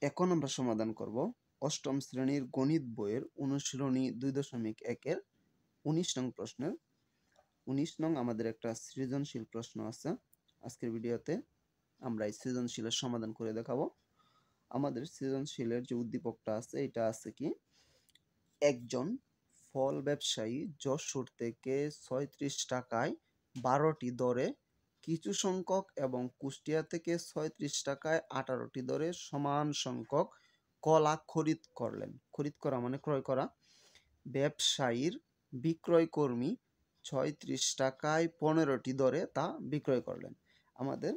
এখন আমরা সমাধান করব অষ্টম শ্রেণীর গণিত বইয়ের অনুশীলনী 2.1 19 নং প্রশ্নের 19 নং আমাদের একটা সৃজনশীল প্রশ্ন আছে। আজকের ভিডিওতে আমরা এই সৃজনশীলের সমাধান করে দেখাবো। আমাদের সৃজনশীলের যে উদ্দীপকটা আছে এটা আছে কি, একজন ফল ব্যবসায়ী যশোর থেকে 36 টাকায় 12টি দরে কিছু সংখ্যক এবং কুষ্টিয়া থেকে 36 টাকায় 18টি দরে সমান সংখ্যক কলা খরিদ করলেন। খরিদ করা মানে ক্রয় করা। ব্যবসায়ীর বিক্রয় কর্মী 36 টাকায় 15টি দরে তা বিক্রয় করলেন। আমাদের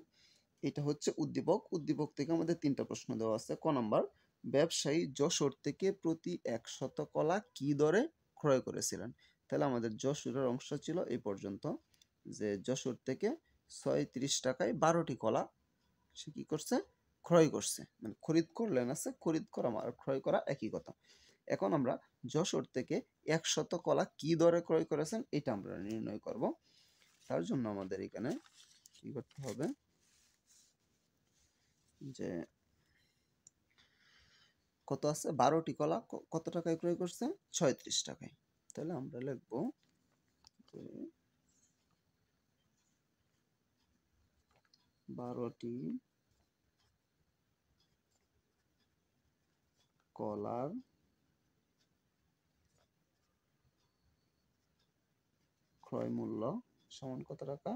এটা হচ্ছে উদ্দীপক। উদ্দীপক থেকে আমাদের 3টা প্রশ্ন দেওয়া আছে। ক নাম্বার, ব্যবসায়ী যশোর থেকে প্রতি 100 কলা কি দরে ক্রয় করেছিলেন? তাহলে আমাদের যশোরের অংশ ছিল এই পর্যন্ত, যে যশোর থেকে 36 টাকায় 12টি কলা সে কি করছে? ক্রয় করছে। মানে খরিদ করলেন আছে, খরিদ করা আর ক্রয় করা একই কথা। এখন আমরা যশোর থেকে 100 কলা কি দরে ক্রয় করেছেন এটা আমরা নির্ণয় করব। তার জন্য আমাদের এখানে কি করতে হবে, যে কত আছে, 12টি কলা কত টাকায় ক্রয় করছে? 36 টাকায়। তাহলে আমরা লিখব 12টি কলার ক্রয় মূল্য সমান কত টাকা?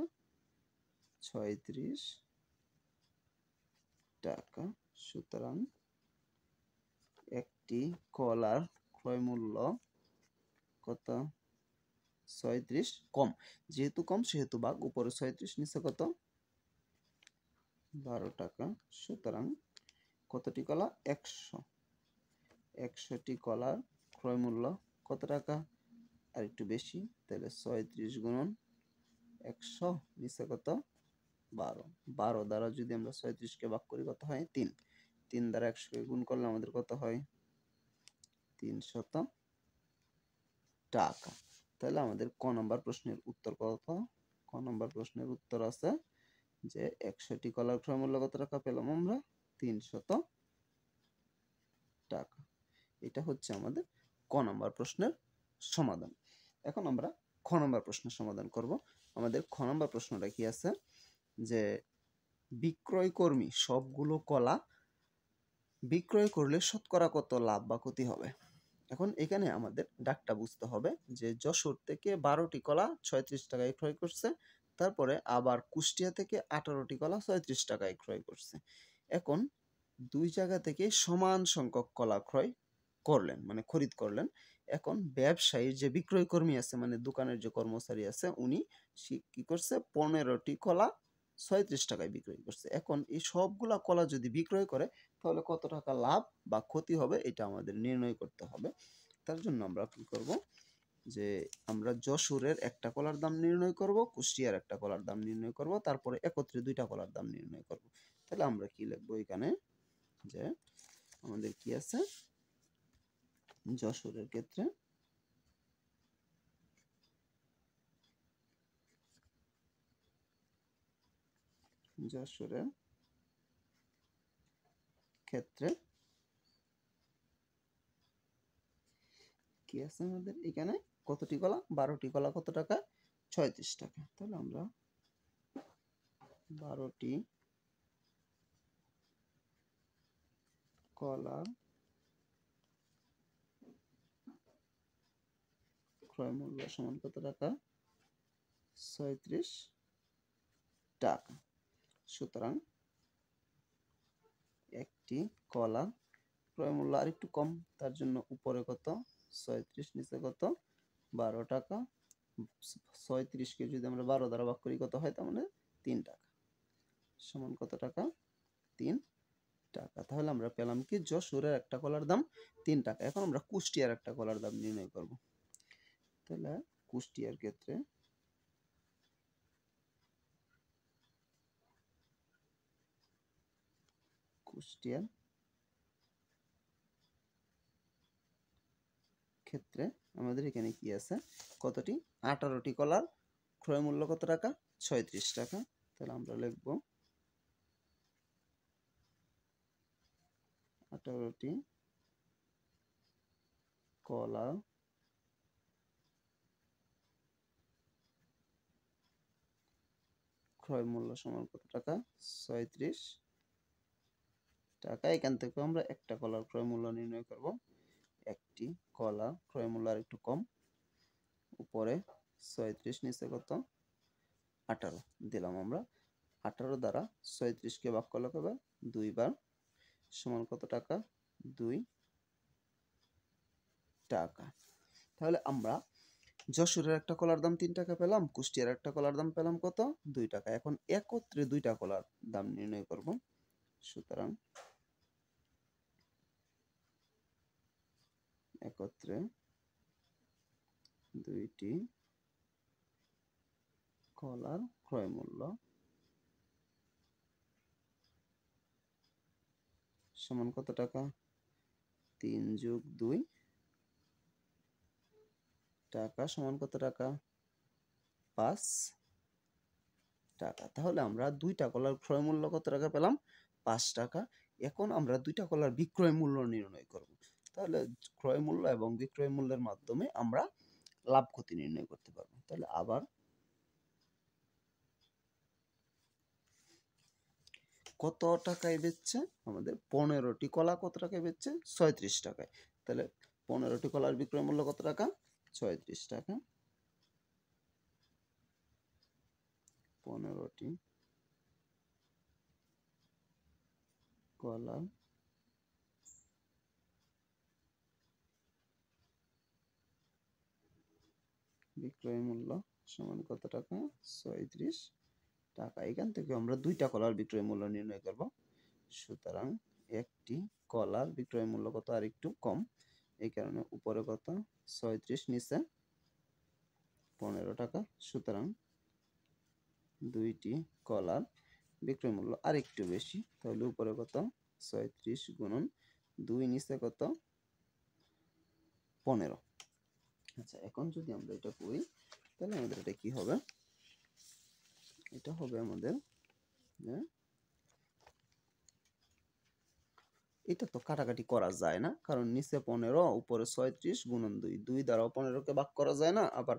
36 টাকা। সুতরাং একটি কলার ক্রয় মূল্য কত? 36। কম, যেহেতু কম সেহেতু ভাগ, উপরে 36 নিচে কত? 12 টাকা। সুতরাং কতটি কলা? 100। 100টি কলার ক্রয় মূল্য কত টাকা? আর একটু বেশি, তাহলে 36 গুণন 100 নিচে কত? 12। 12 দ্বারা যদি আমরা 36কে ভাগ করি কত হয়? 3। 3 দ্বারা 100কে গুণ করলে আমাদের কত হয়? 300 টাকা। তাহলে আমাদের ক নম্বর প্রশ্নের উত্তর কত? ক নম্বর প্রশ্নের উত্তর আছে যে 100টি কলার ক্রয় মূল্য কত টাকা পেলাম আমরা? 300 টাকা। এটা হচ্ছে আমাদের ক নম্বর প্রশ্নের সমাধান। এখন আমরা খ নম্বর প্রশ্নের সমাধান করব। আমাদের খ নম্বর প্রশ্নটা কি আছে, যে বিক্রয় কর্মী সবগুলো কলা বিক্রয় করলে শতকরা কত লাভ বা ক্ষতি হবে? এখন এখানে আমাদের ডাকটা বুঝতে হবে, যে যশোর থেকে 12টি কলা 36 টাকায় ক্রয় করছে, তারপরে আবার কুষ্টিয়া থেকে 18টি কলা 36 টাকায় ক্রয় করছে। এখন দুই জায়গা থেকে সমান সংখ্যক কলা ক্রয় করলেন, মানে খরিদ করলেন। এখন ব্যবসায়ীর যে বিক্রয় কর্মী আছে, মানে দোকানের যে কর্মচারী আছে, উনি কি করছে? 15টি কলা 36 টাকায় বিক্রয় করছে। এখন এই সবগুলা কলা যদি বিক্রয় করে তাহলে কত টাকা লাভ বা ক্ষতি হবে এটা আমাদের নির্ণয় করতে হবে। তার জন্য আমরা কি করব, যে আমরা যশোরের একটা কলার দাম নির্ণয় করব, কুষ্টিয়ার একটা কলার দাম নির্ণয় করব, তারপরে একত্রে দুইটা কলার দাম নির্ণয় করব। তাহলে আমরা কি লিখব এখানে, যে আমাদের কি আছে, যশোরের ক্ষেত্রে যশোরের ক্ষেত্রে কি আছে আমাদের এখানে, কতটি কলা? 12টি কলা কত টাকা? 36 টাকা। তাহলে আমরা 12টি কলা ক্রয় মূল্য সমান কত টাকা? 36 টাকা। সুতরাং একটি কলা ক্রয় মূল্য আর একটু কম, তার জন্য উপরে কত? 36, নিচে কত? 12 টাকা। 36কে যদি আমরা 12 দ্বারা ভাগ করি কত হয়? তার মানে 3 টাকা। সমান কত টাকা? 3 টাকা। তাহলে আমরা পেলাম কি, যশোরের একটা কলার দাম 3 টাকা। এখন আমরা কুষ্টিয়ার একটা কলার দাম নির্ণয় করব। তাহলে কুষ্টিয়ার ক্ষেত্রে ক্ষেত্রে আমাদের এখানে কি আছে, কতটি? 18টি কলার ক্রয় মূল্য কত টাকা? 36 টাকা। তাহলে আমরা লিখব 18টি কলা ক্রয় মূল্য সমান কত টাকা? 36 টাকা। এখান থেকে আমরা একটা কলার ক্রয় মূল্য নির্ণয় করব। একটি কলা ক্রয় মূল্য আর একটু কম, উপরে 36, নিচে কত? 18 দিলাম আমরা। 18 দ্বারা 36 কে ভাগ করলে হবে 2 বার, সমান কত টাকা? 2 টাকা। তাহলে আমরা যশোরের একটা কলার দাম 3 টাকা পেলাম, কুষ্টিয়ার একটা কলার দাম পেলাম কত? 2 টাকা। এখন একত্রে দুইটা কলার দাম নির্ণয় করব। সুতরাং একত্রে দুইটি কলার ক্রয় মূল্য সমান কত টাকা? 3 যোগ 2 টাকা সমান কত টাকা? 5 টাকা। তাহলে আমরা দুইটা কলার ক্রয় মূল্য কত টাকা পেলাম? 5 টাকা। এখন আমরা দুইটা কলার বিক্রয় মূল্য নির্ণয় করব। তাহলে ক্রয় মূল্য এবং বিক্রয় মূল্যের মাধ্যমে আমরা লাভ ক্ষতি নির্ণয় করতে পারবো। তাহলে আবার কত টাকায় বেচছে? আমাদের 15টি কলা কত টাকায় বেচছে? 36 টাকায়। তাহলে 15টি কলার বিক্রয় মূল্য কত টাকা? 36 টাকা। 15টি কলা বিক্রয় মূল্য সমান কত টাকা? 36 টাকা। এখান থেকে আমরা দুইটা কলার বিক্রয় মূল্য নির্ণয় করব। সুতরাং একটি কলার বিক্রয় মূল্য কত? আর একটু কম, এই কারণে উপরে কত? 36, নিচে 15 টাকা। সুতরাং দুইটি কলার বিক্রয় মূল্য আর একটু বেশি, তাহলে উপরে কত? 36 গুণন 2, নিচে কত? 15। আচ্ছা, এখন যদি আমরা এটা করি তাহলে আমাদের এটা কি হবে? এটা হবে আমাদের, এটা তো কাটাকাটি করা যায় না, কারণ নিচে 15 উপরে 36 গুণন 2, 2 দ্বারাও 15কে ভাগ করা যায় না, আবার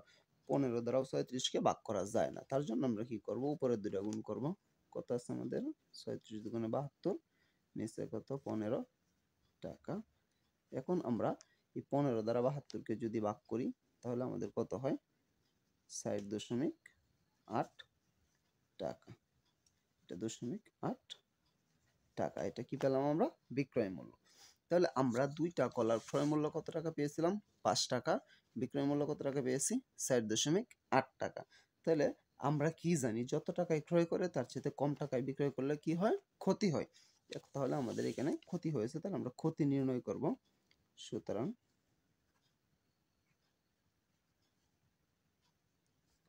15 দ্বারাও 36কে ভাগ করা যায় না। তার জন্য আমরা কি করব? উপরের দুইটা গুণ করব। কত আছে আমাদের? 36 দুগুণে 72, নিচে কত? 15 টাকা। এখন আমরা এই 15 দ্বারা 72কে যদি ভাগ করি তাহলে আমাদের কত হয়? 60.8 টাকা। এটা 0.8 টাকা। এটা কি পেলাম আমরা? বিক্রয় মূল্য। তাহলে আমরা দুইটা কলার ক্রয় মূল্য কত টাকা পেয়েছিলাম? 5 টাকা। বিক্রয় মূল্য কত টাকা পেয়েছি? 60.8 টাকা। তাহলে আমরা কি জানি? যত টাকায় ক্রয় করে তার চেয়ে কম টাকায় বিক্রয় করলে কি হয়? ক্ষতি হয়। তাহলে আমাদের এখানে ক্ষতি হয়েছে, তাহলে আমরা ক্ষতি নির্ণয় করব। সুতরাং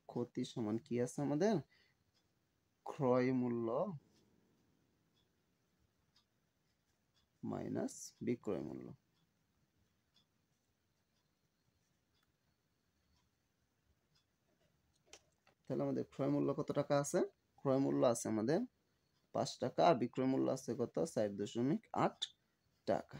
ক্ষতি সমান কি আছে আমাদের? ক্রয় মূল্য মাইনাস বিক্রয় মূল্য। তাহলে আমাদের ক্রয় মূল্য কত টাকা আছে? ক্রয় মূল্য আছে আমাদের 5 টাকা, আর বিক্রয় মূল্য আছে কত? 60.8 টাকা।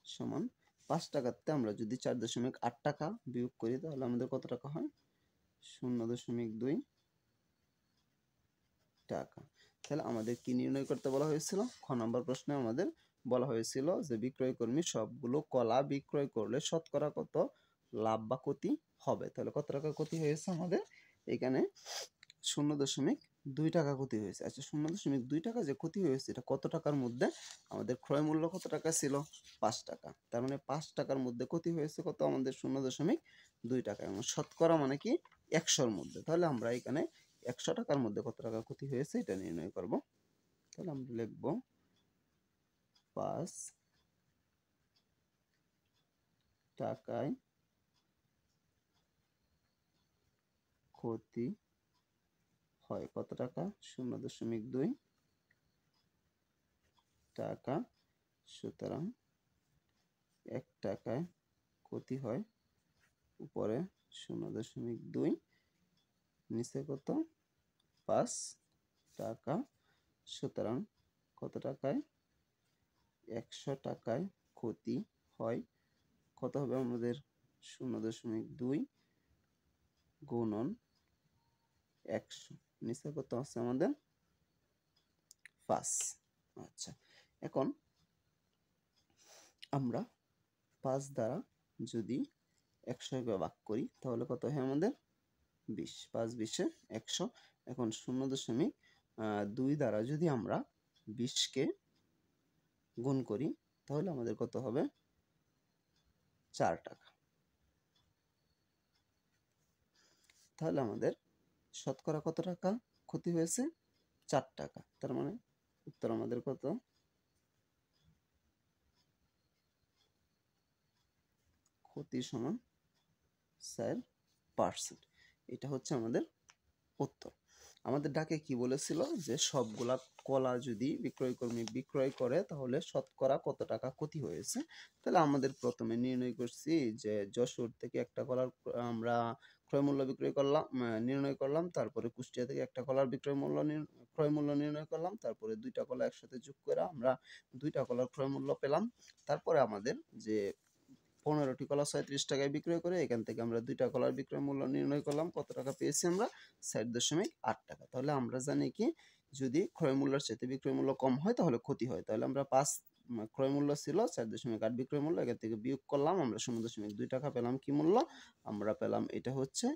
সমান 5 টাকাতে আমরা যদি 4.8 টাকা বিয়োগ করি তাহলে আমাদের কত টাকা হয়? 0.2 টাকা। তাহলে আমাদের কি নির্ণয় করতে বলা হয়েছিল? খ নম্বর প্রশ্নে আমাদের বলা হয়েছিল যে বিক্রয় কর্মী সবগুলো কলা বিক্রয় করলে শতকরা কত লাভ বা ক্ষতি হবে। তাহলে কত টাকা ক্ষতি হয়েছে আমাদের? এখানে 0.2 টাকা ক্ষতি হয়েছে। আচ্ছা, 0.2 টাকা যে ক্ষতি হয়েছে এটা কত টাকার মধ্যে? আমাদের ক্রয় মূল্য কত টাকা ছিল? 5 টাকা। তার মানে 5 টাকার মধ্যে ক্ষতি হয়েছে কত আমাদের? 0.2 টাকা। এবং শতকরা মানে কি? 100-র মধ্যে। তাহলে আমরা এখানে 100 টাকার মধ্যে কত টাকা ক্ষতি হয়েছে এটা নির্ণয় করব। তাহলে আমরা লিখব 5 টাকায় ক্ষতি হয় কত টাকা? 0.2 টাকা। সুতরাং 1 টাকায় ক্ষতি হয়, উপরে 0.2, নিচে কত? 5 টাকা। সুতরাং কত টাকায়? 100 টাকায় ক্ষতি হয়। কত হবে আমাদের? 0.2 গুণন 100, নিচে কত আছে আমাদের? 5। আচ্ছা, এখন আমরা 5 দ্বারা যদি 100 কে ভাগ করি তাহলে কত হয় আমাদের? 20। 5 20 100। এখন 0.2 দ্বারা যদি আমরা 20 কে গুণ করি তাহলে আমাদের কত হবে? 4 টাকা। তাহলে আমাদের শতকরা কত টাকা ক্ষতি হয়েছে? 4 টাকা। তার মানে উত্তর আমাদের কত? ক্ষতি সমান 4%। এটা হচ্ছে আমাদের উত্তর। আমাদের ডাকে কি বলেছিল যে সবগুলা কলা যদি বিক্রয়কর্মী বিক্রয় করে তাহলে শতকরা কত টাকা ক্ষতি হয়েছে। তাহলে আমাদের প্রথমে নির্ণয় করছি যে যশোর থেকে একটা কলার আমরা ক্রয় মূল্য বিক্রয় করলাম, নির্ণয় করলাম। তারপরে কুষ্টিয়া থেকে একটা কলার ক্রয় মূল্য নির্ণয় করলাম। তারপরে দুইটা কলা একসাথে যোগ করে আমরা দুইটা কলার ক্রয় মূল্য পেলাম। তারপরে আমাদের যে 15টি কলা 37 টাকায় বিক্রয় করে এখান থেকে আমরা দুইটা কলার বিক্রয় মূল্য নির্ণয় করলাম। কত টাকা পেয়েছি আমরা? 60.8 টাকা। তাহলে আমরা জানি কি যদি ক্রয় মূল্যের চাইতে বিক্রয় মূল্য কম হয় তাহলে ক্ষতি হয়। তাহলে আমরা 5 ক্রয় মূল্য ছিল 4.8 বিক্রয় মূল্য, এখান থেকে বিয়োগ করলাম আমরা 0.2 টাকা পেলাম। কি মূল্য? আমরা পেলাম এটা হচ্ছে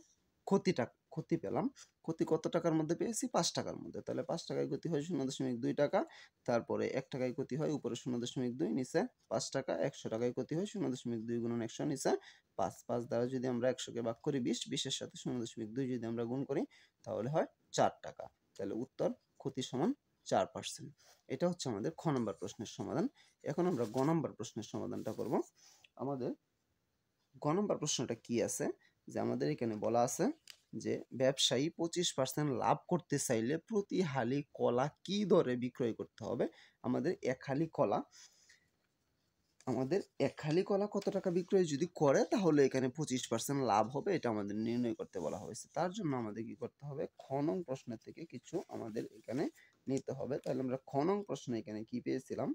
ক্ষতি পেলাম। ক্ষতি কত টাকার মধ্যে পেয়েছি? 5 টাকার মধ্যে। তাহলে 5 টাকায় ক্ষতি হয় 0.2 টাকা। তারপরে 1 টাকায় ক্ষতি হয় উপরে 0.2 নিচে 5 টাকা। 100 টাকায় ক্ষতি হয় 0.2 গুণন 100 নিচে 5। 5 দ্বারা যদি আমরা 100 কে ভাগ করি 20, 20 এর সাথে 0.2 যদি আমরা গুণ করি তাহলে হয় 4 টাকা। তাহলে উত্তর ক্ষতি সমান 4%। এটা হচ্ছে আমাদের খ নম্বর প্রশ্নের সমাধান। এখন আমরা গ নম্বর প্রশ্নের সমাধানটা করব। আমাদের গ নম্বর প্রশ্নটা কি আছে যে আমাদের এখানে বলা আছে যে ব্যবসায়ী 25% লাভ করতে চাইলে প্রতি হালি কলা কি দরে বিক্রয় করতে হবে? আমাদের এক হালি কলা কত টাকা বিক্রয় যদি করে তাহলে এখানে 25% লাভ হবে, এটা আমাদের নির্ণয় করতে বলা হয়েছে। তার জন্য আমাদের কি করতে হবে? খ নং প্রশ্ন থেকে কিছু আমাদের এখানে নিতে হবে। তাহলে আমরা খ নং প্রশ্নে এখানে কি পেয়েছিলাম?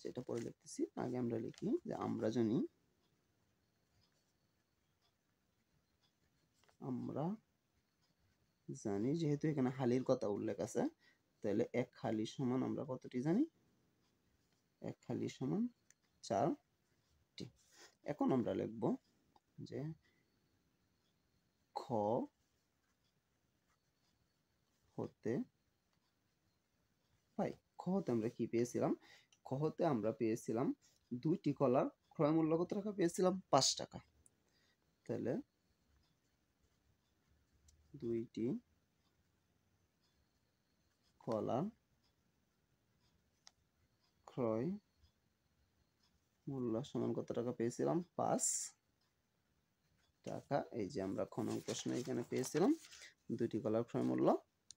সেটা পরে লিখতেছি, আগে আমরা লিখি যে আমরা জানি যেহেতু এখানে হালির কথা উল্লেখ আছে তাহলে এক হালি সমান আমরা কতটি জানি? এক হালি সমান 4টি। এখন আমরা লিখব যে খ হতে পাই। খ হতে আমরা কি পেয়েছিলাম? খ হতে আমরা পেয়েছিলাম দুইটি কলার ক্রয় মূল্য কত টাকা পেয়েছিলাম? 5 টাকা। তাহলে দুইটি কলা ক্রয় মূল্য সমান কত টাকা পেয়েছিলাম? 5 টাকা। এই যে আমরা খ নং প্রশ্নে এখানে পেয়েছিলাম দুইটি কলার ক্রয় মূল্য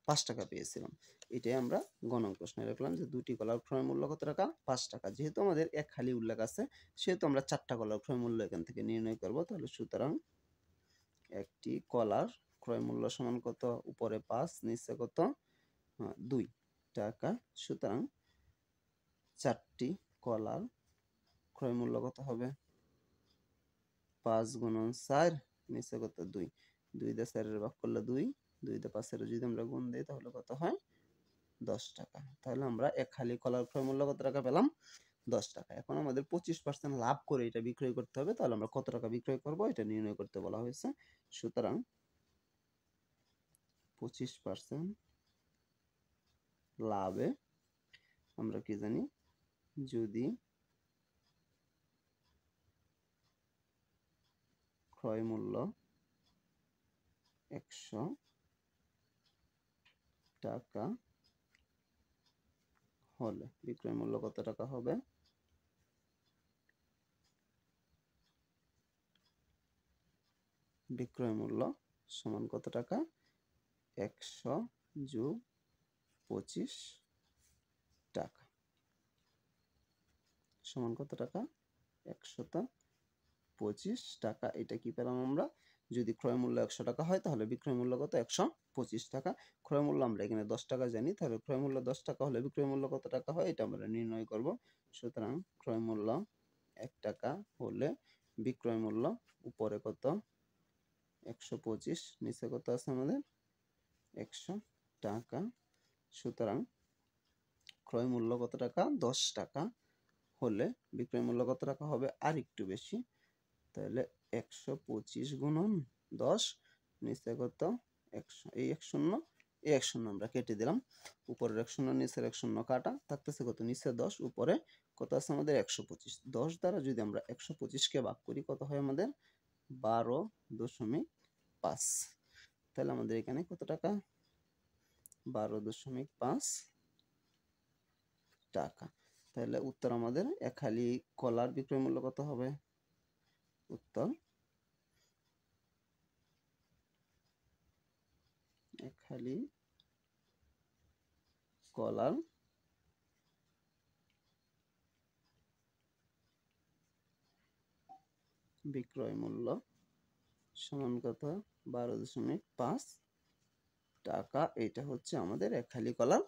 5 টাকা পেয়েছিলাম। এটাই আমরা গ নং প্রশ্নে লিখলাম যে দুটি কলার ক্রয় মূল্য কত টাকা? 5 টাকা। যেহেতু আমাদের এক হালি উল্লেখ আছে সেহেতু আমরা 4টা কলার ক্রয় মূল্য এখান থেকে নির্ণয় করব। তাহলে সুতরাং একটি কলার ক্রয় মূল্য সমান কত? উপরে 5 নিচে কত? 2 টাকা। সুতরাং 4টি কলার ক্রয় মূল্য কত হবে? 5 গুণন 4 নিচে কত? 2। 2 দিয়ে 4 এর ভাগ করলে 2, 2 দিয়ে 5 এর যদি আমরা গুণ দেই তাহলে কত হয়? 10 টাকা। তাহলে আমরা এক হালি কলার ক্রয় মূল্য কত টাকা পেলাম? 10 টাকা। এখন আমাদের 25% লাভ করে এটা বিক্রয় করতে হবে। তাহলে আমরা কত টাকা বিক্রয় করব এটা নির্ণয় করতে বলা হয়েছে। সুতরাং 25% লাভে আমরা কি জানি? যদি ক্রয় মূল্য 100 টাকা হলে বিক্রয় মূল্য কত টাকা হবে? বিক্রয় মূল্য সমান কত টাকা? 100 যোগ 25 টাকা সমান কত টাকা? 125 টাকা। এটা কি পেলাম আমরা? যদি ক্রয় মূল্য 100 টাকা হয় তাহলে বিক্রয় মূল্য কত? 125 টাকা। ক্রয় মূল্য আমরা এখানে 10 টাকা জানি, তাহলে ক্রয় মূল্য 10 টাকা হলে বিক্রয় মূল্য কত টাকা হয় এটা আমরা নির্ণয় করব। সুতরাং ক্রয় মূল্য 1 টাকা হলে বিক্রয় মূল্য উপরে কত? 125, নিচে কত আছে আমাদের? 100 টাকা। সুতরাং ক্রয় মূল্য কত টাকা? 10 টাকা হলে বিক্রয় মূল্য কত টাকা হবে? আর একটু বেশি, তাহলে 125 গুণন 10, নিচে কত? 100, এই 1 শূন্য, এই 1 শূন্য আমরা কেটে দিলাম। উপরের 1 শূন্য নিচের 1 শূন্য কাটা, থাকতেছে কত? নিচে 10, উপরে কত আছে আমাদের? 125। 10 দ্বারা যদি আমরা 125 কে ভাগ করি কত হয় আমাদের? 12.5। তাহলে আমাদের এখানে কত টাকা? 12.5 টাকা। তাহলে উত্তর আমাদের এক হালি কলার বিক্রয় মূল্য কত হবে? উত্তর এক হালি কলার বিক্রয় মূল্য সমান কত? 12.5 টাকা। এটা হচ্ছে আমাদের এক হালি কলার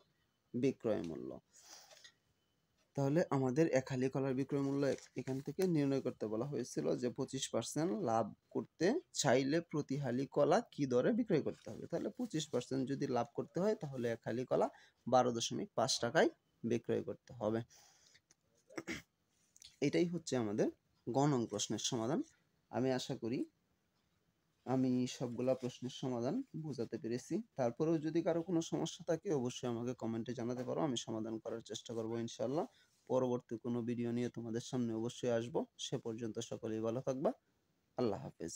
বিক্রয় মূল্য। তাহলে আমাদের এক হালি কলার বিক্রয় মূল্য এখান থেকে নির্ণয় করতে বলা হয়েছিল যে 25% লাভ করতে চাইলে প্রতি হালি কলা কি দরে বিক্রয় করতে হবে। তাহলে 25% যদি লাভ করতে হয় তাহলে এক হালি কলা 12.5 টাকায় বিক্রয় করতে হবে। এটাই হচ্ছে আমাদের গ নং প্রশ্নের সমাধান। আমি আশা করি আমি সবগুলা প্রশ্নের সমাধান বোঝাতে পেরেছি। তারপরেও যদি কারো কোনো সমস্যা থাকে অবশ্যই আমাকে কমেন্টে জানাতে পারো, আমি সমাধান করার চেষ্টা করব ইনশাআল্লাহ। পরবর্তী কোনো ভিডিও নিয়ে তোমাদের সামনে অবশ্যই আসবো। সে পর্যন্ত সকলেই ভালো থাকবা। আল্লাহ হাফেজ।